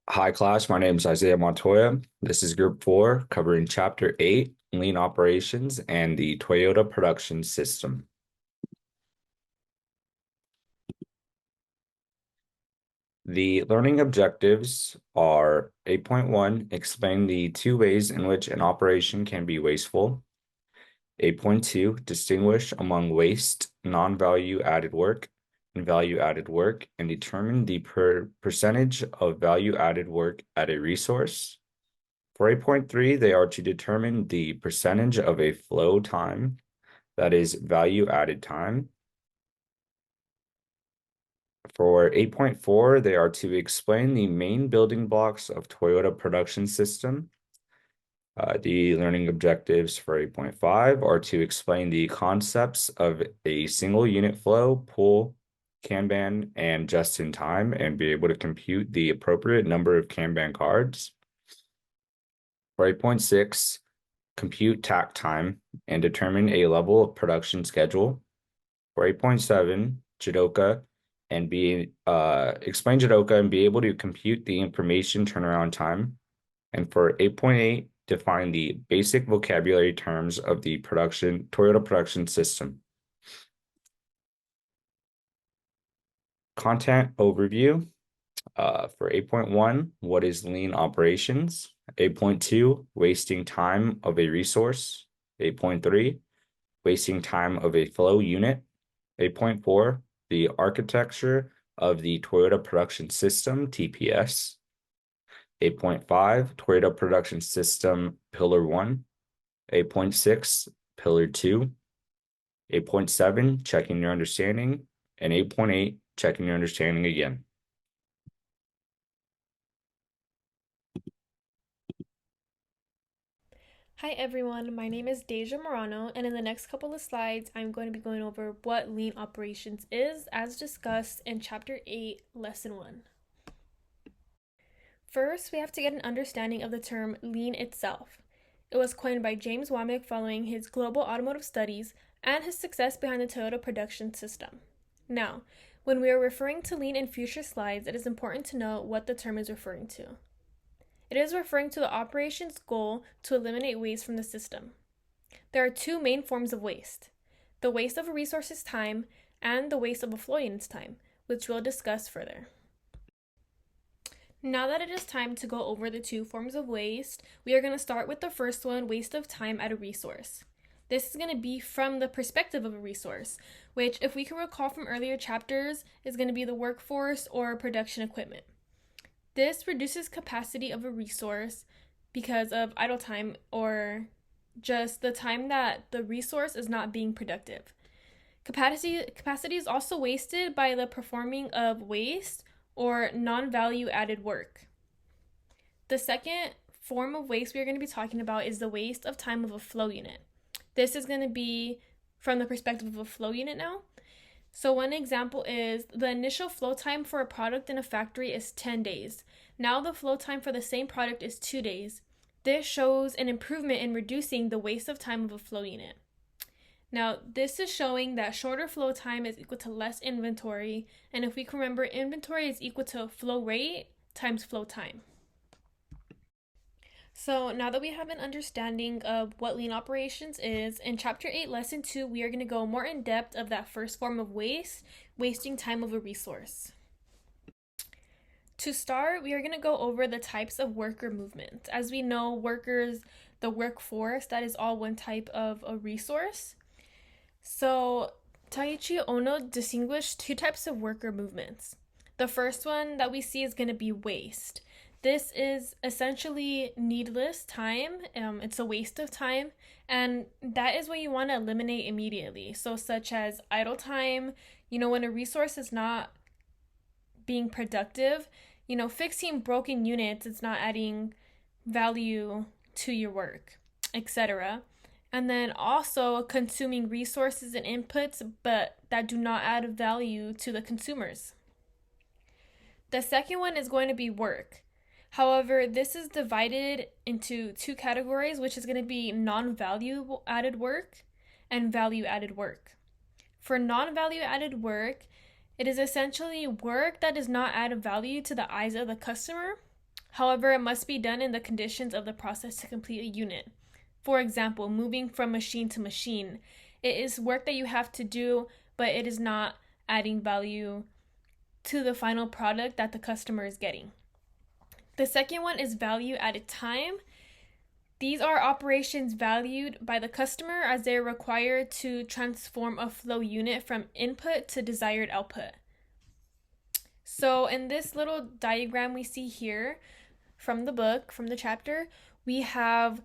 Hi, class. My name is Isaiah Montoya. This is Group 4, covering Chapter 8, Lean Operations and the Toyota Production System. The learning objectives are 8.1, explain the two ways in which an operation can be wasteful. 8.2, distinguish among waste, non-value added work, and value added work, and determine the percentage of value added work at a resource. For 8.3, they are to determine the percentage of a flow time, that is value added time. For 8.4, they are to explain the main building blocks of Toyota production system. The learning objectives for 8.5 are to explain the concepts of a single unit flow, pull, Kanban, and just in time, and be able to compute the appropriate number of Kanban cards. For 8.6, compute takt time and determine a level of production schedule. For 8.7, Jidoka and explain Jidoka and be able to compute the information turnaround time. And for 8.8, define the basic vocabulary terms of the Toyota production system. Content overview. For 8.1, what is lean operations? 8.2, wasting time of a resource. 8.3, wasting time of a flow unit. 8.4, the architecture of the Toyota Production System, TPS. 8.5, Toyota Production System, Pillar 1. 8.6, Pillar 2. 8.7, checking your understanding. And 8.8, checking your understanding again. Hi everyone, my name is Deja Morano, and in the next couple of slides, I'm going to be going over what lean operations is, as discussed in Chapter 8, Lesson 1. First, we have to get an understanding of the term lean itself. It was coined by James Womack following his global automotive studies and his success behind the Toyota production system. Now, when we are referring to lean in future slides, it is important to know what the term is referring to. It is referring to the operation's goal to eliminate waste from the system. There are two main forms of waste: the waste of a resource's time and the waste of a flow unit's time, which we'll discuss further. Now that it is time to go over the two forms of waste, we are going to start with the first one, waste of time at a resource. This is going to be from the perspective of a resource, which, if we can recall from earlier chapters, is going to be the workforce or production equipment. This reduces capacity of a resource because of idle time or just the time that the resource is not being productive. Capacity is also wasted by the performing of waste or non-value added work. The second form of waste we are going to be talking about is the waste of time of a flow unit. This is going to be from the perspective of a flow unit now. So one example is the initial flow time for a product in a factory is 10 days. Now the flow time for the same product is 2 days. This shows an improvement in reducing the waste of time of a flow unit. Now, this is showing that shorter flow time is equal to less inventory, and if we can remember, inventory is equal to flow rate times flow time. So now that we have an understanding of what lean operations is, in Chapter 8, Lesson 2, we are going to go more in depth of that first form of waste, wasting time of a resource. To start, we are going to go over the types of worker movement. As we know, workers, the workforce, that is all one type of a resource. So Taiichi Ohno distinguished two types of worker movements. The first one that we see is going to be waste. This is essentially needless time. It's a waste of time, and that is what you want to eliminate immediately. So, such as idle time, when a resource is not being productive, fixing broken units, it's not adding value to your work, etc. And then also consuming resources and inputs, but that do not add value to the consumers. The second one is going to be work. However, this is divided into two categories, which is going to be non-value added work and value added work. For non-value added work, it is essentially work that does not add value to the eyes of the customer, However, it must be done in the conditions of the process to complete a unit. For example, moving from machine to machine. It is work that you have to do, but it is not adding value to the final product that the customer is getting. The second one is value added time. These are operations valued by the customer as they are required to transform a flow unit from input to desired output. So in this little diagram we see here from the book, from the chapter, we have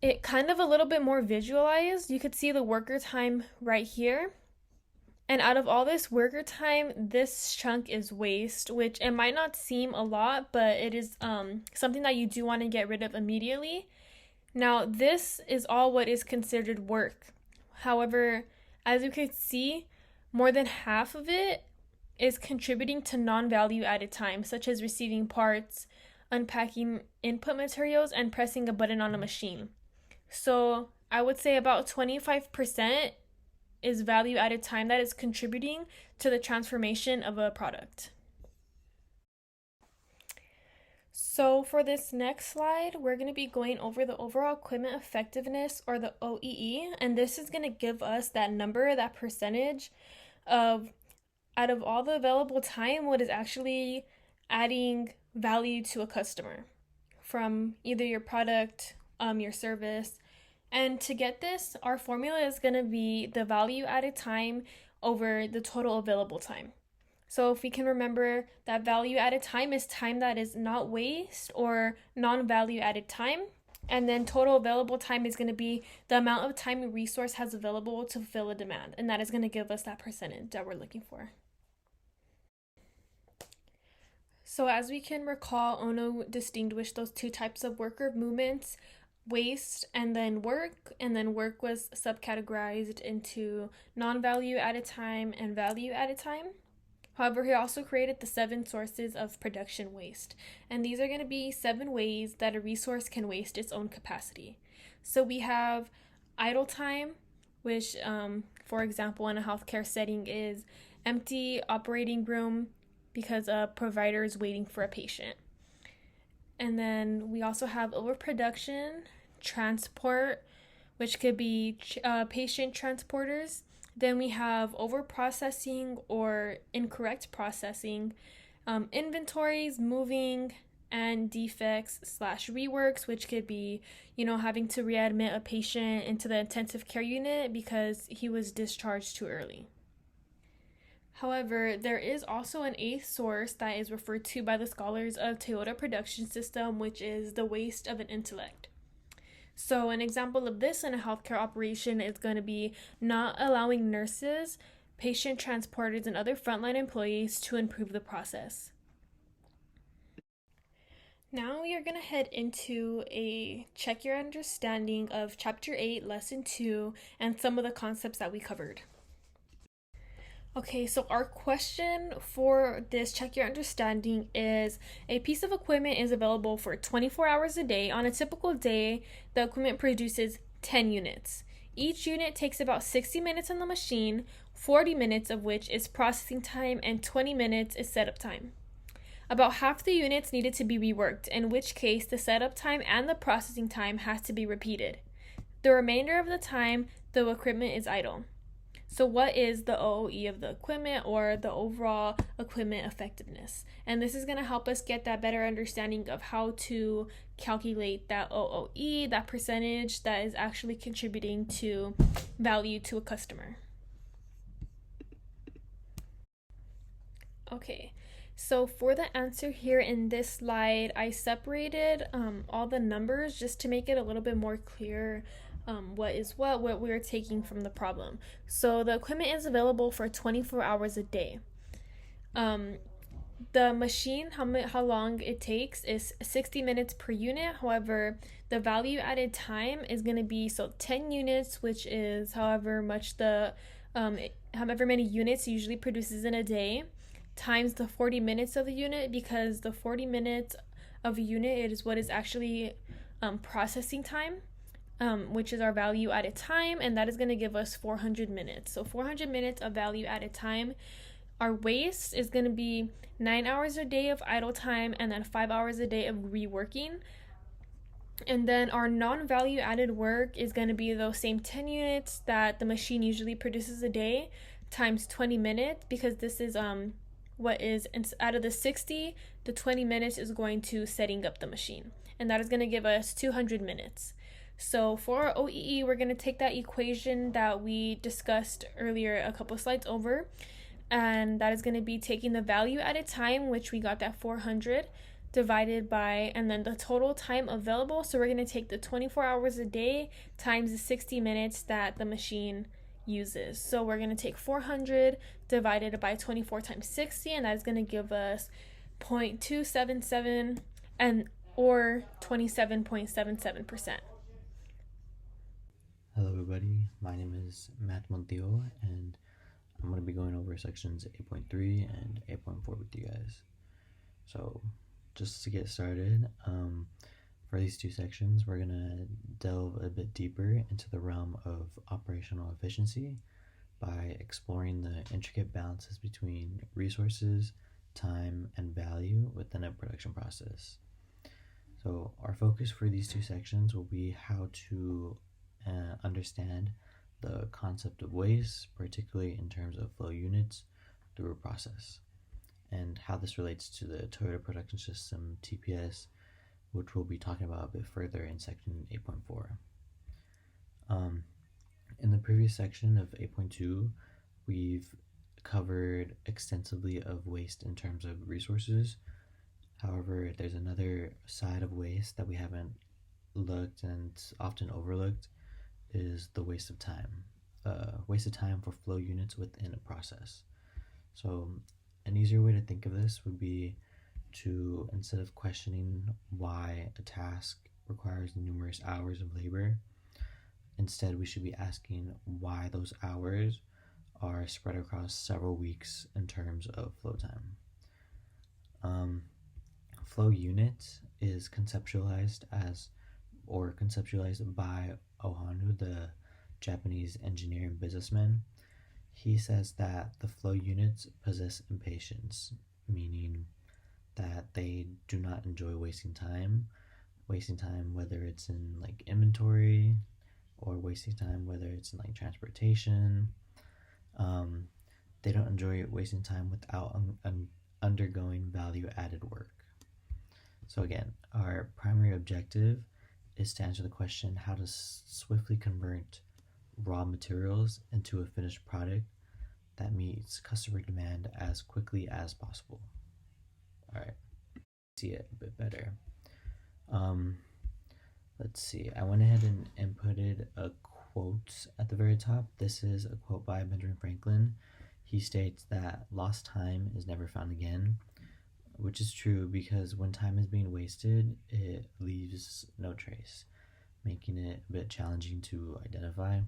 it kind of a little bit more visualized. You could see the worker time right here. And out of all this worker time, this chunk is waste, which it might not seem a lot, but it is something that you do want to get rid of immediately. Now, this is all what is considered work. However, as you can see, more than half of it is contributing to non-value added time, such as receiving parts, unpacking input materials, and pressing a button on a machine. So I would say about 25% is value added time that is contributing to the transformation of a product. So for this next slide, we're going to be going over the overall equipment effectiveness, or the OEE, and this is going to give us that number, that percentage of out of all the available time, what is actually adding value to a customer from either your product, your service. And to get this, our formula is going to be the value added time over the total available time. So if we can remember that value added time is time that is not waste or non-value added time. And then total available time is going to be the amount of time a resource has available to fulfill a demand. And that is going to give us that percentage that we're looking for. So as we can recall, Ono distinguished those two types of worker movements: waste and then work was subcategorized into non-value added time and value added time. However, he also created the 7 sources of production waste, and these are going to be 7 ways that a resource can waste its own capacity. So we have idle time, which for example in a healthcare setting is empty operating room because a provider is waiting for a patient. And then we also have overproduction, transport, which could be patient transporters. Then we have overprocessing or incorrect processing, inventories, moving, and defects/reworks, which could be, having to readmit a patient into the intensive care unit because he was discharged too early. However, there is also an 8th source that is referred to by the scholars of Toyota Production System, which is the waste of an intellect. So an example of this in a healthcare operation is going to be not allowing nurses, patient transporters, and other frontline employees to improve the process. Now we are going to head into a check your understanding of Chapter 8, Lesson 2, and some of the concepts that we covered. Okay, so our question for this check your understanding is: a piece of equipment is available for 24 hours a day. On a typical day, the equipment produces 10 units. Each unit takes about 60 minutes on the machine, 40 minutes of which is processing time and 20 minutes is setup time. About half the units needed to be reworked, in which case the setup time and the processing time has to be repeated. The remainder of the time, the equipment is idle. So what is the OOE of the equipment, or the overall equipment effectiveness? And this is going to help us get that better understanding of how to calculate that OOE, that percentage that is actually contributing to value to a customer. Okay, so for the answer here in this slide, I separated all the numbers just to make it a little bit more clear what we're taking from the problem. So the equipment is available for 24 hours a day. The machine, how long it takes is 60 minutes per unit. However, the value added time is going to be 10 units, which is however many units it usually produces in a day, times the 40 minutes of the unit, because the 40 minutes of a unit is what is actually processing time. Which is our value added time, and that is going to give us 400 minutes. So 400 minutes of value added time Our waste is going to be 9 hours a day of idle time and then 5 hours a day of reworking. And then our non-value added work is going to be those same 10 units that the machine usually produces a day times 20 minutes, because this is what is out of the 60, the 20 minutes is going to setting up the machine, and that is going to give us 200 minutes. So for our OEE, we're going to take that equation that we discussed earlier a couple slides over, and that is going to be taking the value at a time, which we got that 400, divided by, and then the total time available. So we're going to take the 24 hours a day times the 60 minutes that the machine uses. So we're going to take 400 divided by 24 times 60, and that is going to give us 0.277 and or 27.77%. Hello everybody, my name is Matt Montijo, and I'm going to be going over sections 8.3 and 8.4 with you guys. So just to get started, for these two sections, we're going to delve a bit deeper into the realm of operational efficiency by exploring the intricate balances between resources, time, and value within a production process. So our focus for these two sections will be how to understand the concept of waste, particularly in terms of flow units through a process, and how this relates to the Toyota Production System TPS, which we'll be talking about a bit further in section 8.4. In the previous section of 8.2, we've covered extensively of waste in terms of resources. However, there's another side of waste that we haven't looked and often overlooked, is the waste of time. Waste of time for flow units within a process. So an easier way to think of this would be to, instead of questioning why a task requires numerous hours of labor, instead we should be asking why those hours are spread across several weeks in terms of flow time. Flow unit is conceptualized by Ohanu, the Japanese engineer and businessman. He says that the flow units possess impatience, meaning that they do not enjoy wasting time whether it's in like inventory or wasting time whether it's in like transportation. They don't enjoy wasting time without undergoing value added work. So again, our primary objective is to answer the question how to swiftly convert raw materials into a finished product that meets customer demand as quickly as possible. All right, see it a bit better. Let's see, I went ahead and inputted a quote at the very top. This is a quote by Benjamin Franklin. He states that lost time is never found again, which is true because when time is being wasted, it leaves no trace, making it a bit challenging to identify.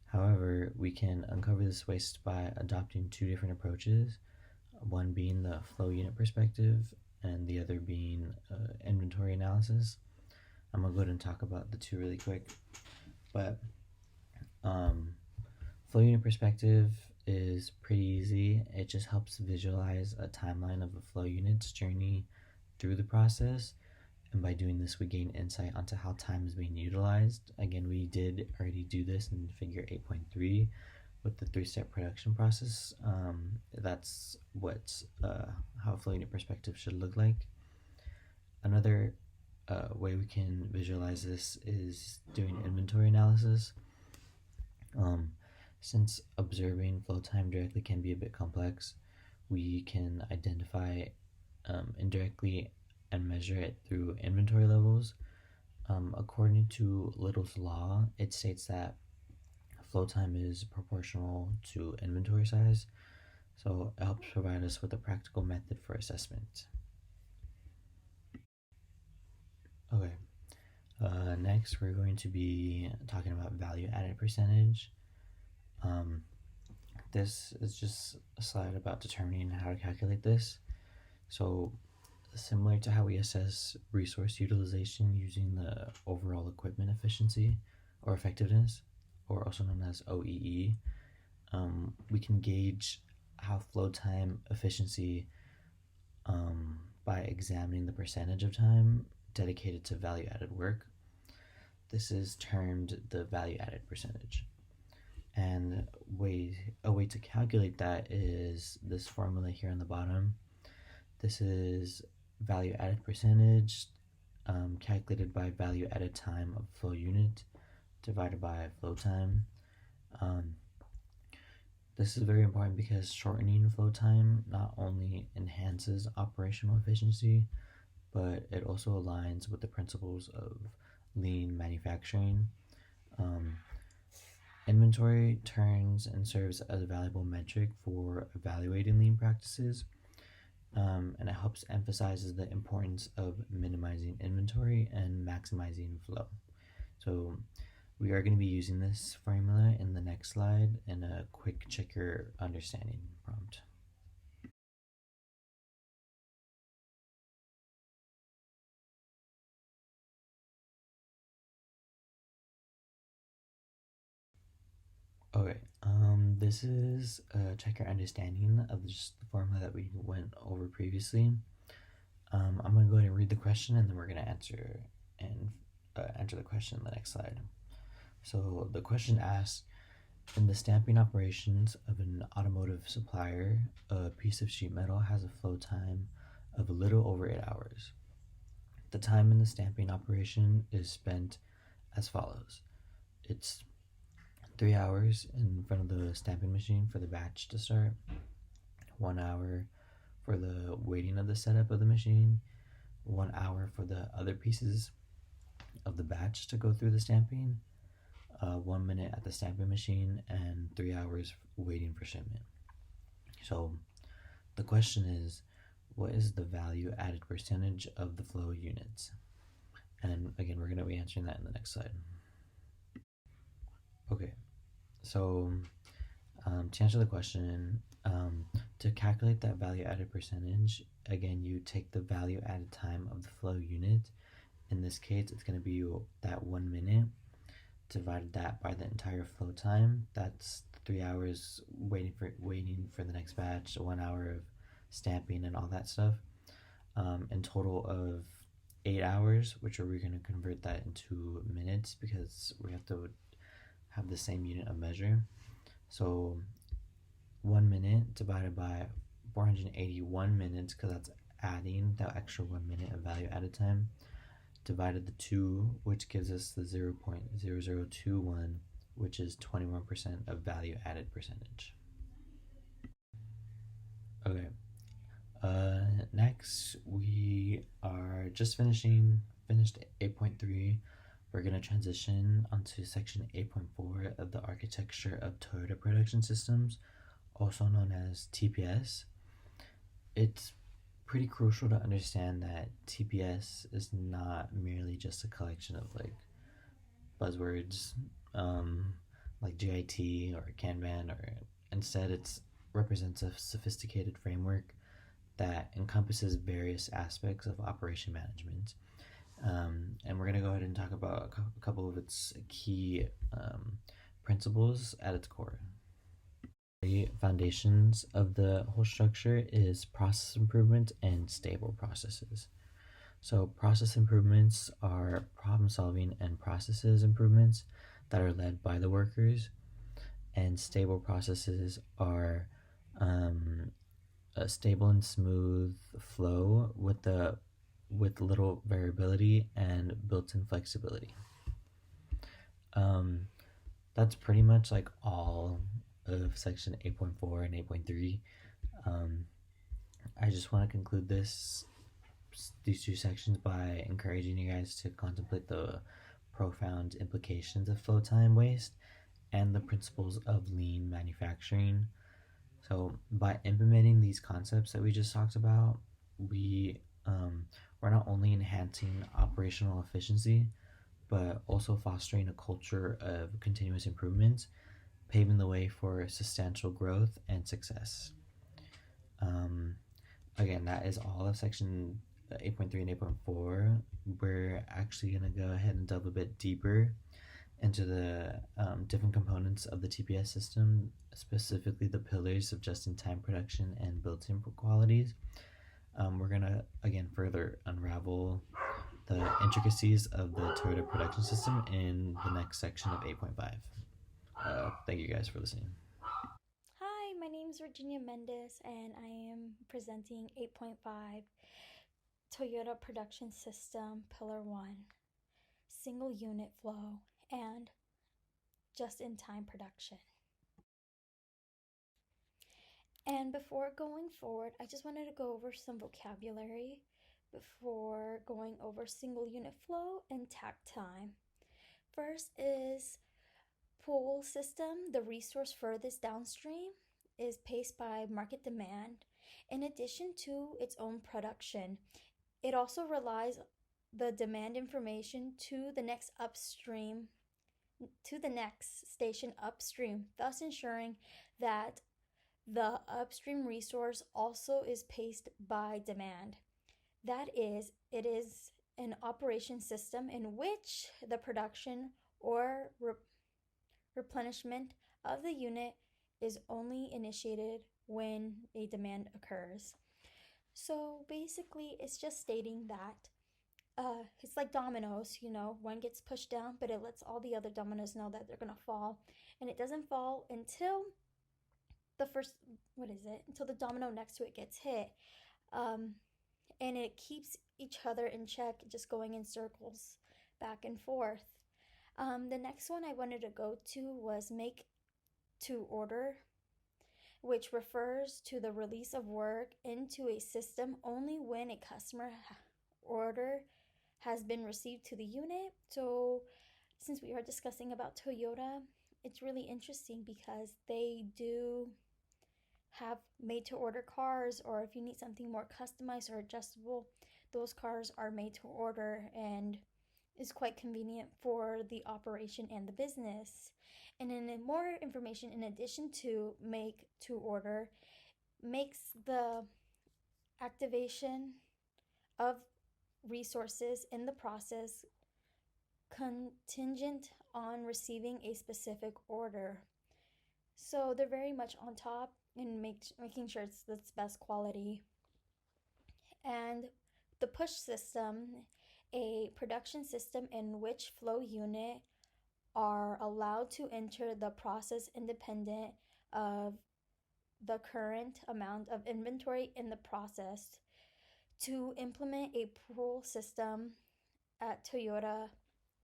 However, we can uncover this waste by adopting two different approaches, one being the flow unit perspective and the other being inventory analysis. I'm going to go ahead and talk about the two really quick. But flow unit perspective is pretty easy. It just helps visualize a timeline of a flow unit's journey through the process, and by doing this we gain insight onto how time is being utilized. Again, we did already do this in figure 8.3 with the 3-step production process. That's how a flow unit perspective should look like. Another way we can visualize this is doing inventory analysis. Since observing flow time directly can be a bit complex, we can identify indirectly and measure it through inventory levels. According to Little's law, it states that flow time is proportional to inventory size, so it helps provide us with a practical method for assessment. Okay, next we're going to be talking about value added percentage. This is just a slide about determining how to calculate this. So similar to how we assess resource utilization using the overall equipment efficiency or effectiveness, or also known as OEE, we can gauge how flow time efficiency by examining the percentage of time dedicated to value added work. This is termed the value added percentage. And a way to calculate that is this formula here on the bottom. This is value added percentage calculated by value added time of flow unit divided by flow time. This is very important because shortening flow time not only enhances operational efficiency, but it also aligns with the principles of lean manufacturing. Inventory turns and serves as a valuable metric for evaluating lean practices, and it helps emphasizes the importance of minimizing inventory and maximizing flow. So we are going to be using this formula in the next slide in a quick check your understanding prompt. Okay, this is a check your understanding of just the formula that we went over previously. I'm going to go ahead and read the question, and then we're going to answer the question in the next slide. So the question asks, in the stamping operations of an automotive supplier, a piece of sheet metal has a flow time of a little over 8 hours. The time in the stamping operation is spent as follows. It's 3 hours in front of the stamping machine for the batch to start, 1 hour for the waiting of the setup of the machine, 1 hour for the other pieces of the batch to go through the stamping, 1 minute at the stamping machine, and 3 hours waiting for shipment. So the question is, what is the value added percentage of the flow units? And again, we're going to be answering that in the next slide. Okay, so to answer the question, to calculate that value added percentage, again, you take the value added time of the flow unit. In this case, it's going to be that 1 minute, divided that by the entire flow time. That's 3 hours waiting for the next batch, 1 hour of stamping and all that stuff. In total of 8 hours, which we're going to convert that into minutes because we have to have the same unit of measure. So 1 minute divided by 481 minutes, because that's adding that extra 1 minute of value added time, divided the 2, which gives us the 0.0021, which is 21% of value added percentage. Okay, next we are just finished 8.3. We're going to transition onto section 8.4 of the architecture of Toyota Production Systems, also known as TPS. It's pretty crucial to understand that TPS is not merely just a collection of like buzzwords like GIT or Kanban, or instead it represents a sophisticated framework that encompasses various aspects of operation management. And we're going to go ahead and talk about a couple of its key principles at its core. The foundations of the whole structure is process improvement and stable processes. So process improvements are problem solving and processes improvements that are led by the workers, and stable processes are a stable and smooth flow with little variability and built-in flexibility. That's pretty much like all of section 8.4 and 8.3. I just want to conclude these two sections by encouraging you guys to contemplate the profound implications of flow time waste and the principles of lean manufacturing. So by implementing these concepts that we just talked about, we're not only enhancing operational efficiency, but also fostering a culture of continuous improvement, paving the way for substantial growth and success. Again, that is all of section 8.3 and 8.4. We're actually going to go ahead and delve a bit deeper into the different components of the TPS system, specifically the pillars of just-in-time production and built-in qualities. We're gonna again further unravel the intricacies of the Toyota production system in the next section of 8.5. Thank you guys for listening. Hi, my name is Virginia Mendez, and I am presenting 8.5 Toyota Production System Pillar 1, Single Unit Flow, and Just-in-Time Production. And before going forward, I just wanted to go over some vocabulary before going over single unit flow and takt time. First is pull system. The resource furthest downstream is paced by market demand. In addition to its own production, it also relies the demand information to the next station upstream, thus ensuring that the upstream resource also is paced by demand. That is, it is an operation system in which the production or replenishment of the unit is only initiated when a demand occurs. So basically, it's just stating that it's like dominoes, one gets pushed down, but it lets all the other dominoes know that they're gonna fall, and it doesn't fall until until the domino next to it gets hit. And it keeps each other in check, just going in circles back and forth. The next one I wanted to go to was make to order, which refers to the release of work into a system only when a customer order has been received to the unit. So since we are discussing about Toyota, it's really interesting because they do have made to order cars, or if you need something more customized or adjustable, those cars are made to order and is quite convenient for the operation and the business. And then more information in addition to make to order makes the activation of resources in the process contingent on receiving a specific order. So they're very much on top and making sure it's the best quality. And the push system, a production system in which flow unit are allowed to enter the process independent of the current amount of inventory in the process. To implement a pull system at Toyota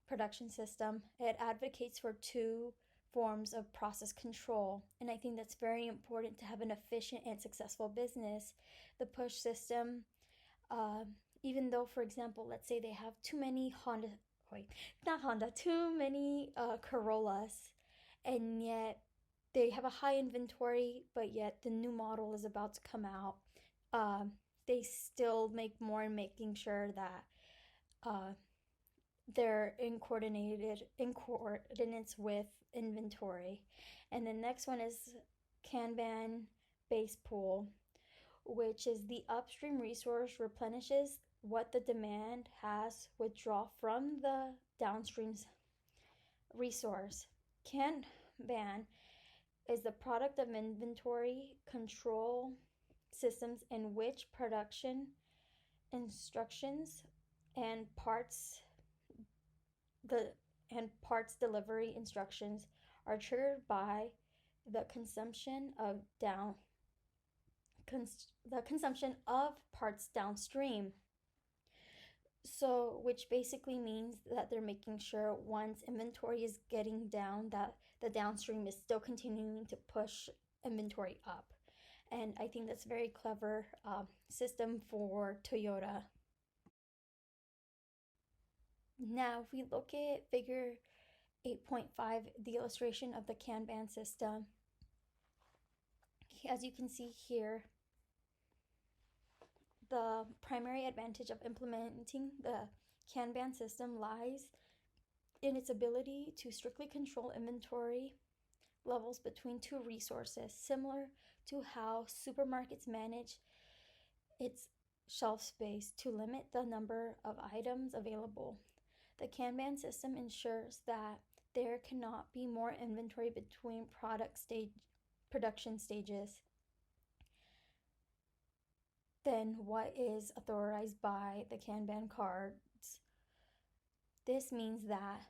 production system, it advocates for two forms of process control, and I think that's very important to have an efficient and successful business. The push system, even though, for example, let's say they have too many Corollas, and yet they have a high inventory, but yet the new model is about to come out. They still make more in making sure that they're in coordinates with inventory. And the next one is Kanban base pool, which is the upstream resource replenishes what the demand has withdraw from the downstream resource. Kanban is the product of inventory control systems in which production instructions and parts delivery instructions are triggered by the consumption of parts downstream. So, which basically means that they're making sure once inventory is getting down, that the downstream is still continuing to push inventory up. And I think that's a very clever system for Toyota. Now, if we look at figure 8.5, the illustration of the Kanban system, as you can see here, the primary advantage of implementing the Kanban system lies in its ability to strictly control inventory levels between two resources, similar to how supermarkets manage its shelf space to limit the number of items available. The Kanban system ensures that there cannot be more inventory between production stages than what is authorized by the Kanban cards. This means that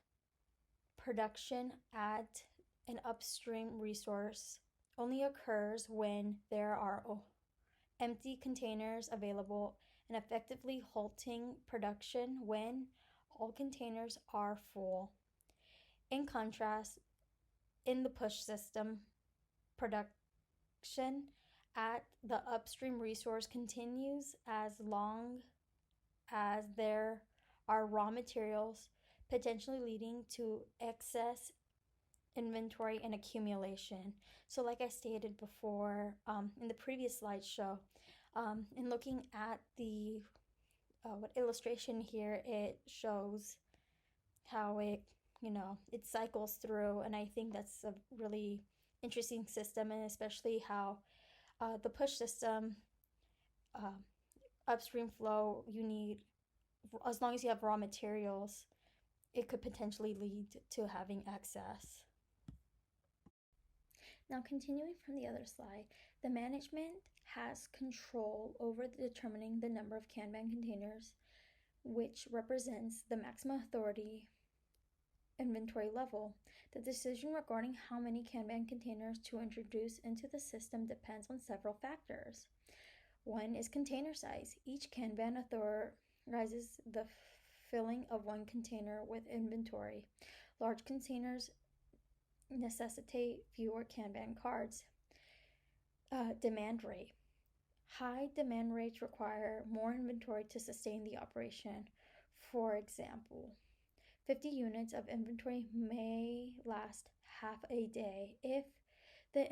production at an upstream resource only occurs when there are empty containers available, and effectively halting production when all containers are full. In contrast, in the push system, production at the upstream resource continues as long as there are raw materials, potentially leading to excess inventory and accumulation. So like I stated before in the previous slideshow, in looking at the illustration here, it shows how it cycles through, and I think that's a really interesting system, and especially how the push system, upstream flow, you need, as long as you have raw materials, it could potentially lead to having excess. Now, continuing from the other slide, the management has control over determining the number of Kanban containers, which represents the maximum authority inventory level. The decision regarding how many Kanban containers to introduce into the system depends on several factors. One is container size. Each Kanban authorizes the filling of one container with inventory. Large containers necessitate fewer Kanban cards. Demand rate. High demand rates require more inventory to sustain the operation. For example, 50 units of inventory may last half a day if the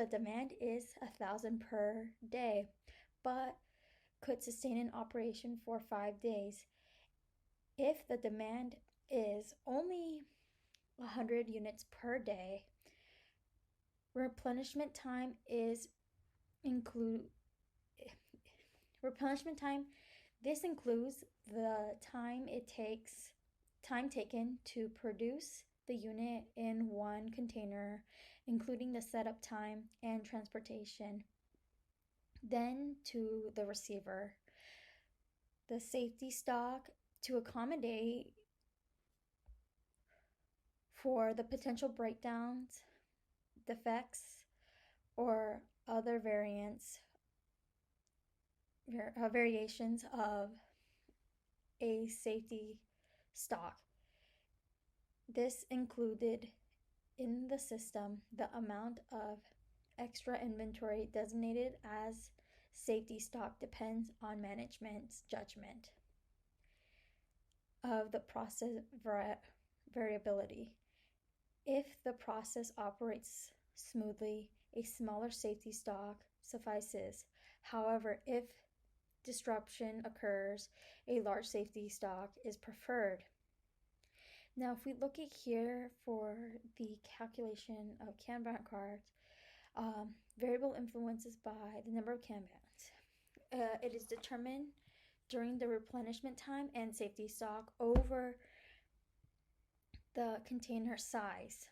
demand is 1,000 per day, but could sustain an operation for 5 days. If the demand is only 100 units per day, replenishment time this includes the time taken to produce the unit in one container, including the setup time and transportation, then to the receiver. The safety stock to accommodate for the potential breakdowns, defects, or other variations of a safety stock. This included in the system the amount of extra inventory designated as safety stock depends on management's judgment of the process variability. If the process operates smoothly, a smaller safety stock suffices. However, if disruption occurs, a large safety stock is preferred. Now, if we look at here for the calculation of Kanban cards, variable influences by the number of Kanbans. It is determined during the replenishment time and safety stock over the container size.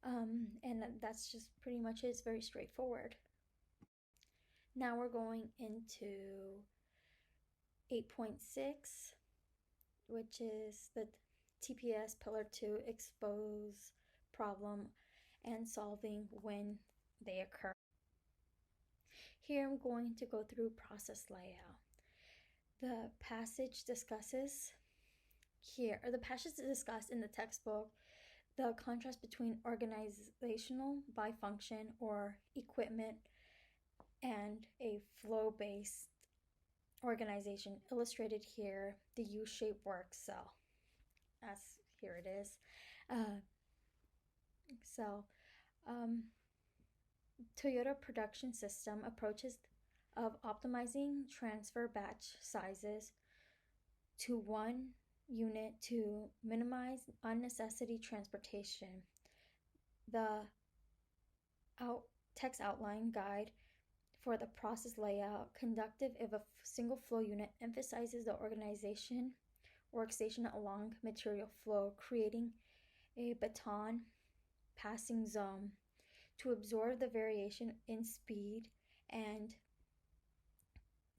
And that's just pretty much it. It's very straightforward. Now we're going into 8.6, which is the TPS Pillar 2 expose problem and solving when they occur. Here I'm going to go through process layout. The passage discusses in the textbook the contrast between organizational by function or equipment and a flow-based organization, illustrated here, the U-shaped work cell, as here it is. Toyota Production System approaches of optimizing transfer batch sizes to one unit to minimize unnecessary transportation. The text outline guide for the process layout, conductive if a single flow unit, emphasizes the organization workstation along material flow, creating a baton passing zone to absorb the variation in speed and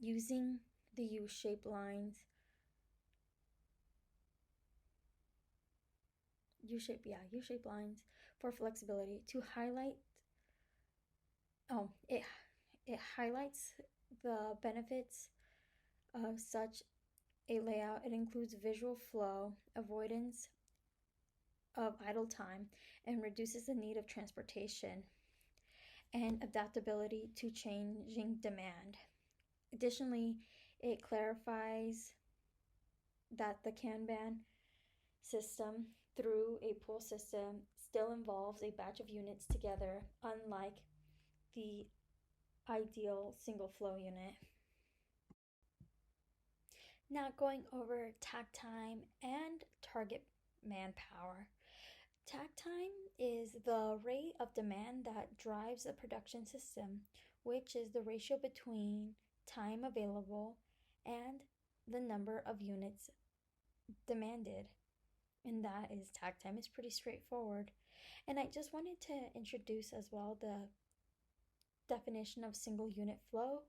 using the U-shaped lines. U-shaped lines for flexibility to highlight. It highlights the benefits of such a layout. It includes visual flow, avoidance of idle time, and reduces the need of transportation and adaptability to changing demand. Additionally, it clarifies that the Kanban system through a pool system still involves a batch of units together, unlike the ideal single flow unit. Now going over takt time and target manpower. Takt time is the rate of demand that drives the production system, which is the ratio between time available and the number of units demanded. And that is takt time. Is pretty straightforward. And I just wanted to introduce as well the definition of single unit flow,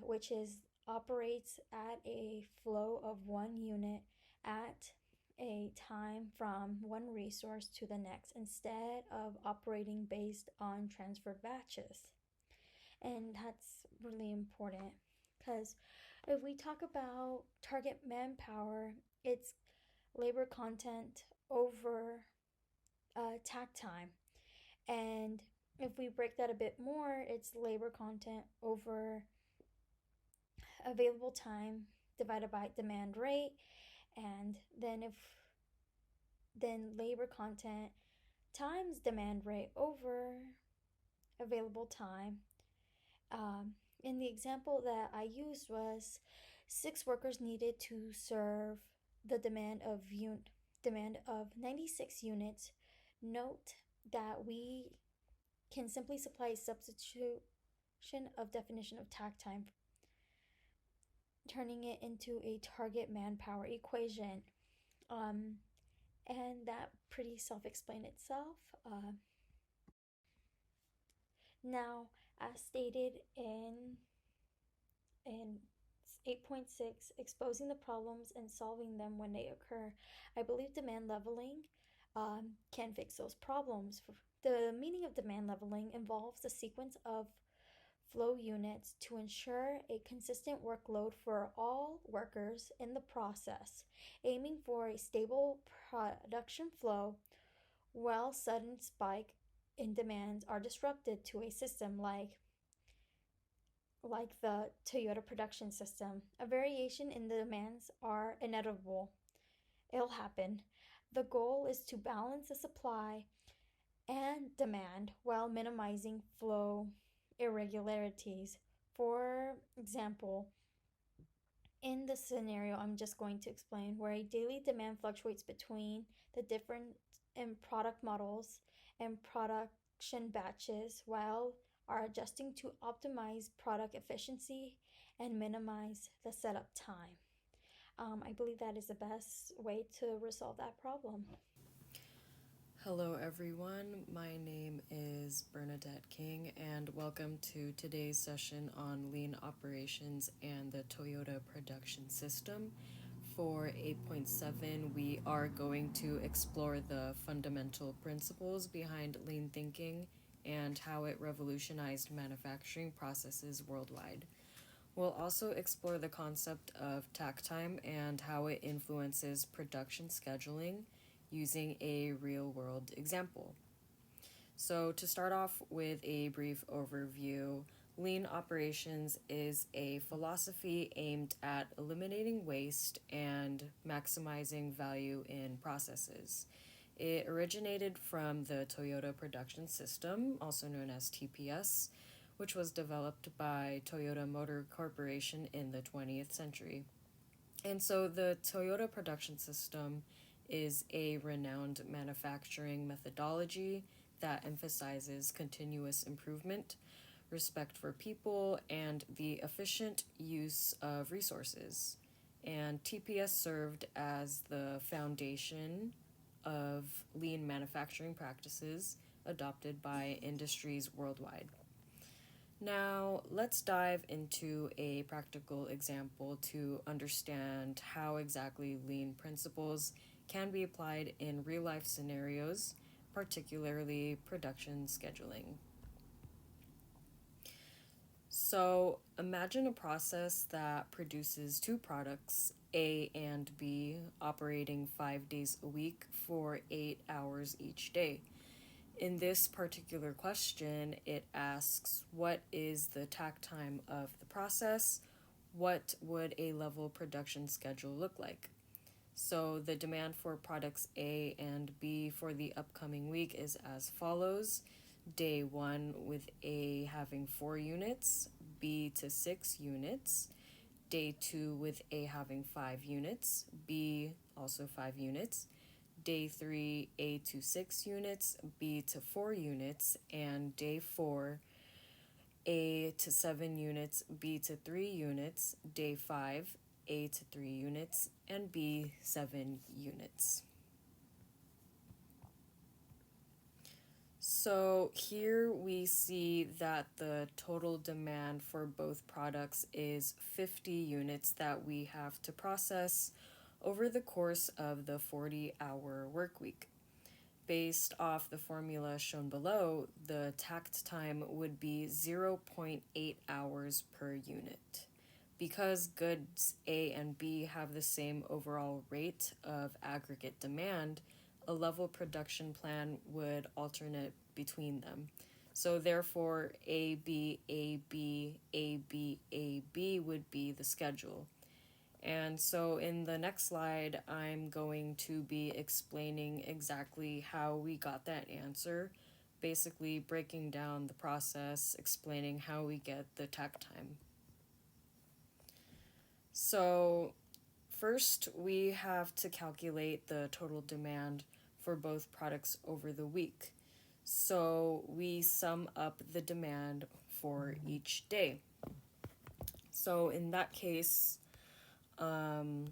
which is operates at a flow of one unit at a time from one resource to the next instead of operating based on transferred batches. And that's really important because if we talk about target manpower, it's labor content over takt time. And if we break that a bit more, it's labor content over available time divided by demand rate. And then labor content times demand rate over available time. In the example that I used was 6 workers needed to serve the demand of 96 units. Note that we can simply supply a substitution of definition of takt time, turning it into a target manpower equation. And that pretty self-explained itself. Now, as stated in 8.6, exposing the problems and solving them when they occur, I believe demand leveling can fix those problems. The meaning of demand leveling involves the sequence of flow units to ensure a consistent workload for all workers in the process, aiming for a stable production flow while sudden spike in demands are disrupted to a system like the Toyota production system. A variation in the demands are inevitable. It'll happen. The goal is to balance the supply and demand while minimizing flow irregularities. For example, in the scenario I'm just going to explain, where a daily demand fluctuates between the different product models and production batches while are adjusting to optimize product efficiency and minimize the setup time. I believe that is the best way to resolve that problem. Hello everyone, my name is Bernadette King and welcome to today's session on lean operations and the Toyota production system. For 8.7, we are going to explore the fundamental principles behind lean thinking and how it revolutionized manufacturing processes worldwide. We'll also explore the concept of takt time and how it influences production scheduling using a real-world example. So to start off with a brief overview, lean operations is a philosophy aimed at eliminating waste and maximizing value in processes. It originated from the Toyota production system, also known as TPS, which was developed by Toyota Motor Corporation in the 20th century. And so the Toyota production system is a renowned manufacturing methodology that emphasizes continuous improvement, respect for people, and the efficient use of resources. and TPS served as the foundation of lean manufacturing practices adopted by industries worldwide. Now, let's dive into a practical example to understand how exactly lean principles can be applied in real life scenarios, particularly production scheduling. So, imagine a process that produces two products, A and B, operating 5 days a week for 8 hours each day. In this particular question, it asks, what is the takt time of the process? What would a level production schedule look like? So the demand for products A and B for the upcoming week is as follows. Day 1 with A having 4 units, B to 6 units. Day 2 with A having 5 units, B also 5 units. Day 3, A to 6 units, B to 4 units, and day 4, A to 7 units, B to 3 units, day 5, A to 3 units, and B 7 units. So here we see that the total demand for both products is 50 units that we have to process over the course of the 40-hour work week. Based off the formula shown below, the takt time would be 0.8 hours per unit. Because goods A and B have the same overall rate of aggregate demand, a level production plan would alternate between them. So therefore, AB, AB, AB, AB would be the schedule. And so in the next slide, I'm going to be explaining exactly how we got that answer, basically breaking down the process, explaining how we get the takt time. So first, we have to calculate the total demand for both products over the week. So we sum up the demand for each day. So in that case, let me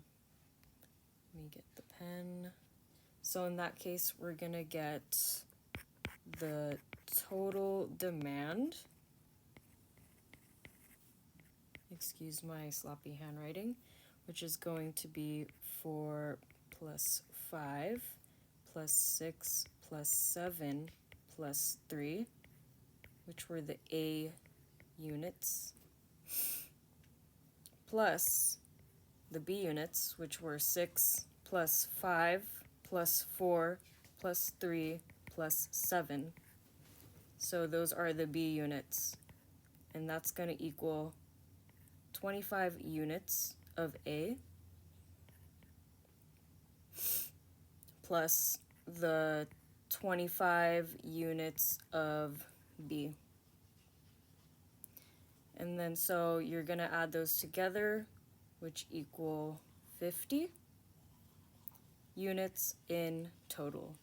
get the pen. So in that case, we're gonna get the total demand. Excuse my sloppy handwriting, which is going to be 4 plus 5 plus 6 plus 7 plus 3, which were the A units, plus the B units, which were 6 plus 5 plus 4 plus 3 plus 7. So those are the B units. And that's going to equal 25 units of A plus the 25 units of B. And then so you're going to add those together, which equal 50 units in total.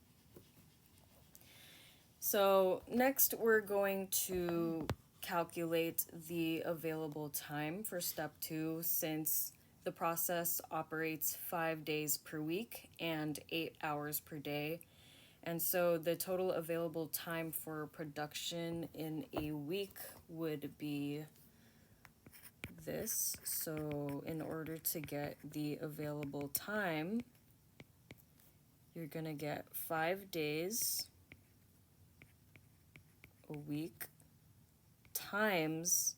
So next we're going to calculate the available time for step 2, since the process operates 5 days per week and 8 hours per day. And so the total available time for production in a week would be this. So in order to get the available time, you're gonna get 5 days a week times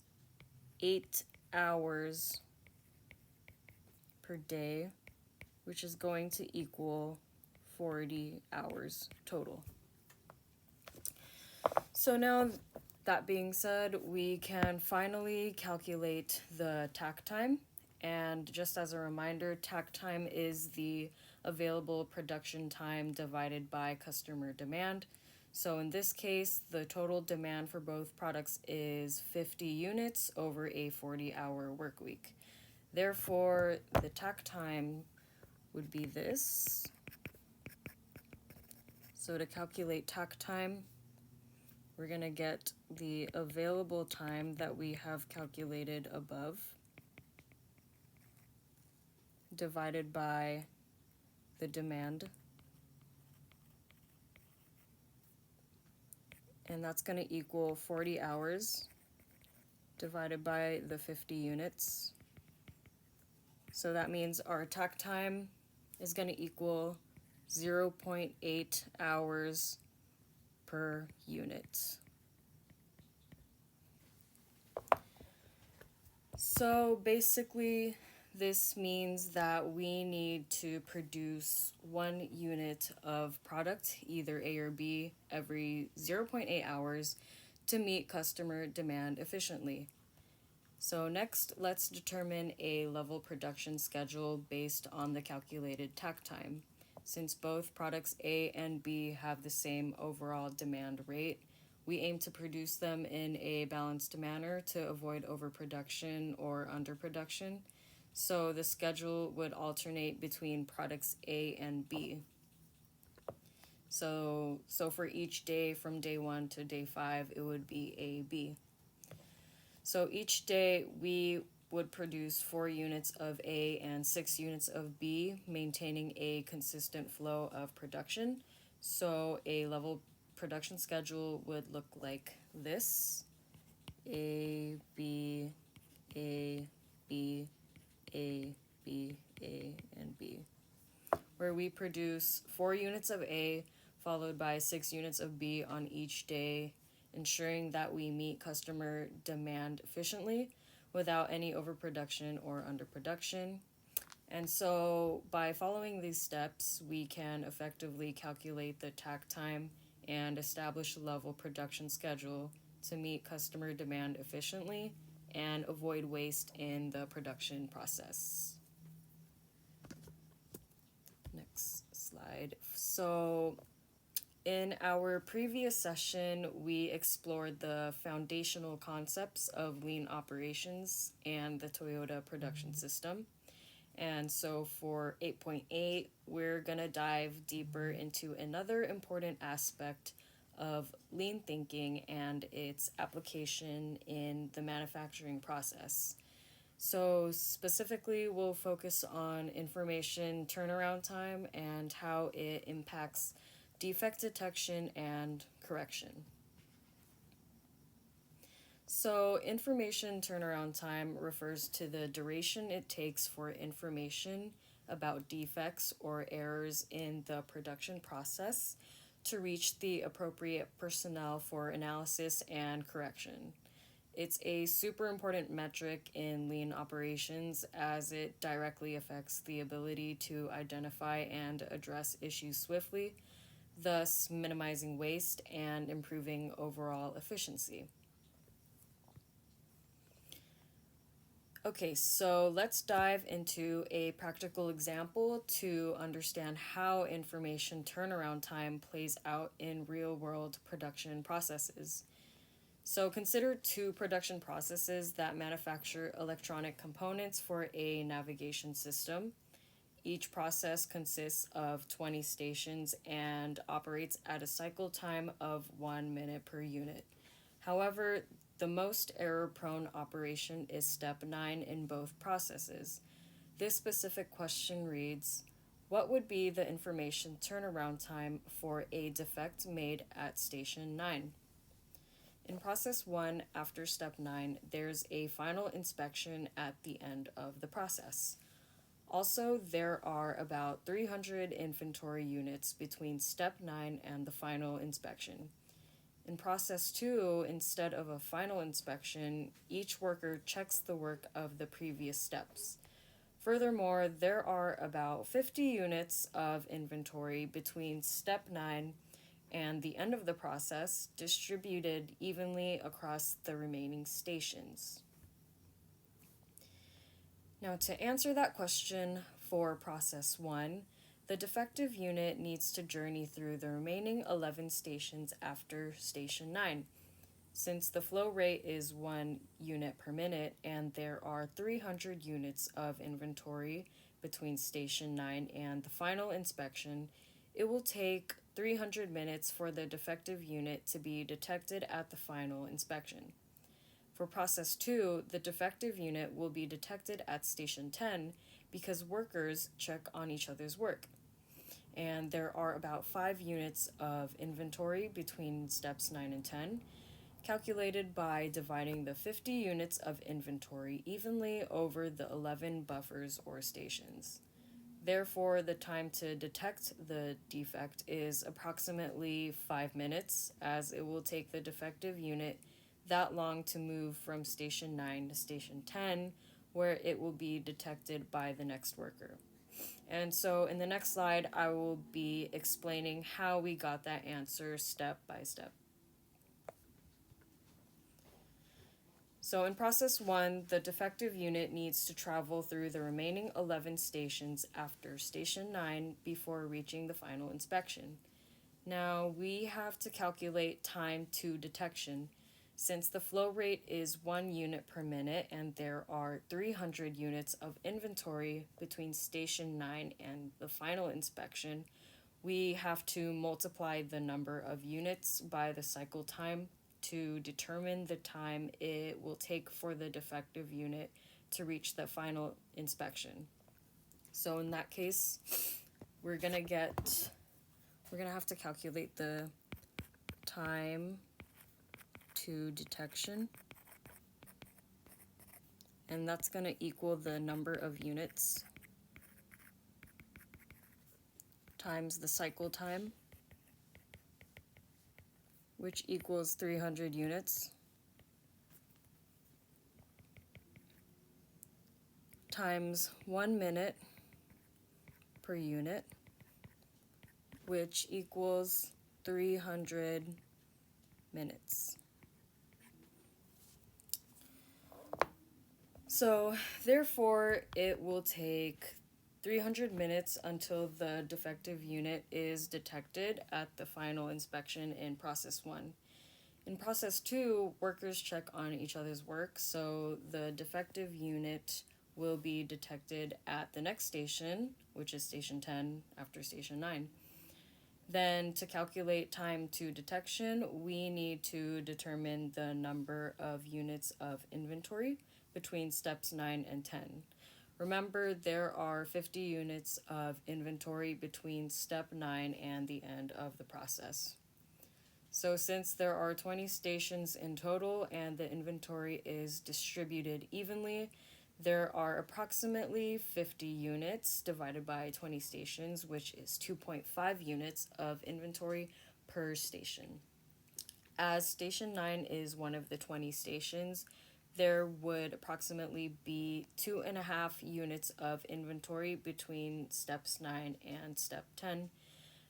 8 hours per day, which is going to equal 40 hours total. So now, that being said, we can finally calculate the takt time. And just as a reminder, takt time is the available production time divided by customer demand. So in this case, the total demand for both products is 50 units over a 40-hour work week. Therefore, the takt time would be this. So to calculate takt time, we're going to get the available time that we have calculated above, divided by the demand. And that's going to equal 40 hours divided by the 50 units. So that means our takt time is going to equal 0.8 hours per unit. So basically, this means that we need to produce 1 unit of product, either A or B, every 0.8 hours to meet customer demand efficiently. So next, let's determine a level production schedule based on the calculated takt time. Since both products A and B have the same overall demand rate, we aim to produce them in a balanced manner to avoid overproduction or underproduction. So the schedule would alternate between products A and B. So for each day from day 1 to day 5, it would be A, B. So each day we would produce 4 units of A and 6 units of B, maintaining a consistent flow of production. So a level production schedule would look like this: A, B, A, B, A, B, A, and B, where we produce 4 units of A followed by 6 units of B on each day, ensuring that we meet customer demand efficiently without any overproduction or underproduction. And so by following these steps, we can effectively calculate the takt time and establish a level production schedule to meet customer demand efficiently and avoid waste in the production process. Next slide. So in our previous session, we explored the foundational concepts of lean operations and the Toyota production system. And so for 8.8, we're going to dive deeper into another important aspect of lean thinking and its application in the manufacturing process. So specifically, we'll focus on information turnaround time and how it impacts defect detection and correction. So information turnaround time refers to the duration it takes for information about defects or errors in the production process to reach the appropriate personnel for analysis and correction. It's a super important metric in lean operations as it directly affects the ability to identify and address issues swiftly, thus minimizing waste and improving overall efficiency. Okay, so let's dive into a practical example to understand how information turnaround time plays out in real-world production processes. So consider 2 production processes that manufacture electronic components for a navigation system. Each process consists of 20 stations and operates at a cycle time of 1 minute per unit. However, the most error-prone operation is step 9 in both processes. This specific question reads, what would be the information turnaround time for a defect made at station 9? In process 1, after step 9, there's a final inspection at the end of the process. Also, there are about 300 inventory units between step 9 and the final inspection. In process 2, instead of a final inspection, each worker checks the work of the previous steps. Furthermore, there are about 50 units of inventory between step 9 and the end of the process, distributed evenly across the remaining stations. Now, to answer that question for process 1, the defective unit needs to journey through the remaining 11 stations after station 9. Since the flow rate is 1 unit per minute and there are 300 units of inventory between station 9 and the final inspection, it will take 300 minutes for the defective unit to be detected at the final inspection. For process 2, the defective unit will be detected at station 10, because workers check on each other's work. And there are about 5 units of inventory between steps 9 and 10, calculated by dividing the 50 units of inventory evenly over the 11 buffers or stations. Therefore, the time to detect the defect is approximately 5 minutes, as it will take the defective unit that long to move from station 9 to station 10, where it will be detected by the next worker. And so in the next slide, I will be explaining how we got that answer step by step. So in process 1, the defective unit needs to travel through the remaining 11 stations after station 9 before reaching the final inspection. Now we have to calculate time to detection. Since the flow rate is 1 unit per minute and there are 300 units of inventory between station 9 and the final inspection, we have to multiply the number of units by the cycle time to determine the time it will take for the defective unit to reach the final inspection. So in that case, we're gonna have to calculate the time to detection, and that's going to equal the number of units times the cycle time, which equals 300 units, times 1 minute per unit, which equals 300 minutes. So therefore, it will take 300 minutes until the defective unit is detected at the final inspection in process 1. In process 2, workers check on each other's work, so the defective unit will be detected at the next station, which is station 10 after station 9. Then to calculate time to detection, we need to determine the number of units of inventory between steps 9 and 10. Remember, there are 50 units of inventory between step 9 and the end of the process. So since there are 20 stations in total and the inventory is distributed evenly, there are approximately 50 units divided by 20 stations, which is 2.5 units of inventory per station. As station 9 is one of the 20 stations, there would approximately be 2.5 units of inventory between steps 9 and step 10.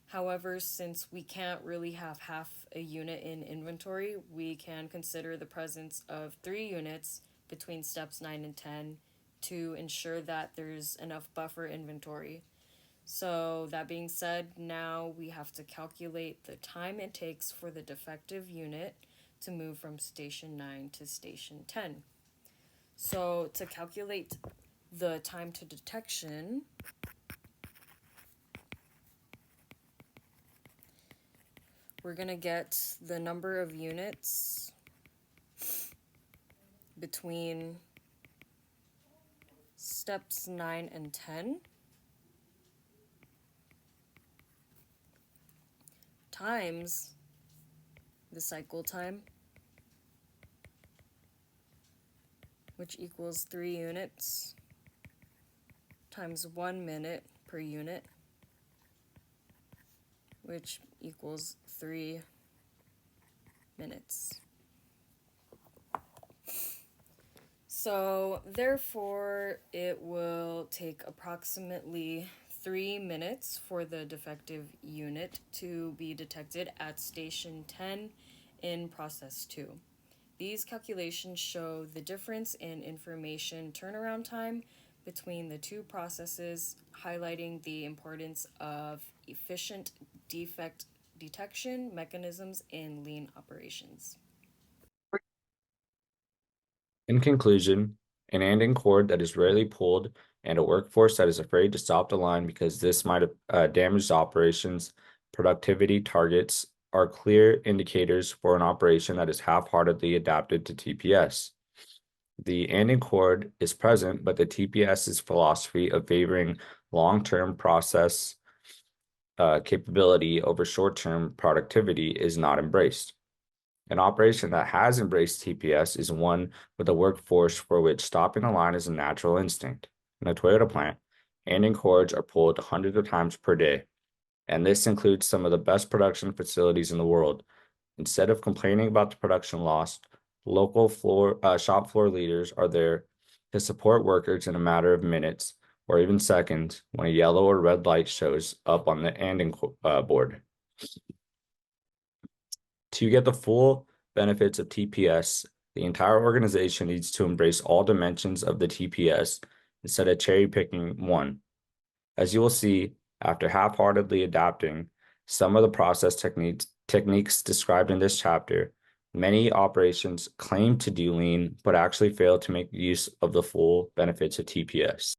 However, since we can't really have half a unit in inventory, we can consider the presence of 3 units between steps 9 and 10 to ensure that there's enough buffer inventory. So that being said, now we have to calculate the time it takes for the defective unit to move from station 9 to station 10. So to calculate the time to detection, we're going to get the number of units between steps 9 and 10 times the cycle time, which equals 3 units, times 1 minute per unit, which equals 3 minutes. So therefore, it will take approximately 3 minutes for the defective unit to be detected at station 10 in process 2. These calculations show the difference in information turnaround time between the two processes, highlighting the importance of efficient defect detection mechanisms in lean operations. In conclusion, an anding cord that is rarely pulled and a workforce that is afraid to stop the line because this might damage the operation's productivity targets are clear indicators for an operation that is half-heartedly adapted to TPS. The and chord is present, but the TPS's philosophy of favoring long-term process capability over short-term productivity is not embraced. An operation that has embraced TPS is one with a workforce for which stopping a line is a natural instinct. In a Toyota plant, and cords are pulled hundreds of times per day, and this includes some of the best production facilities in the world. Instead of complaining about the production loss, local shop floor leaders are there to support workers in a matter of minutes or even seconds when a yellow or red light shows up on the anding board. To get the full benefits of TPS, the entire organization needs to embrace all dimensions of the TPS instead of cherry picking one. As you will see, after half-heartedly adapting some of the process techniques described in this chapter, many operations claim to do lean, but actually fail to make use of the full benefits of TPS.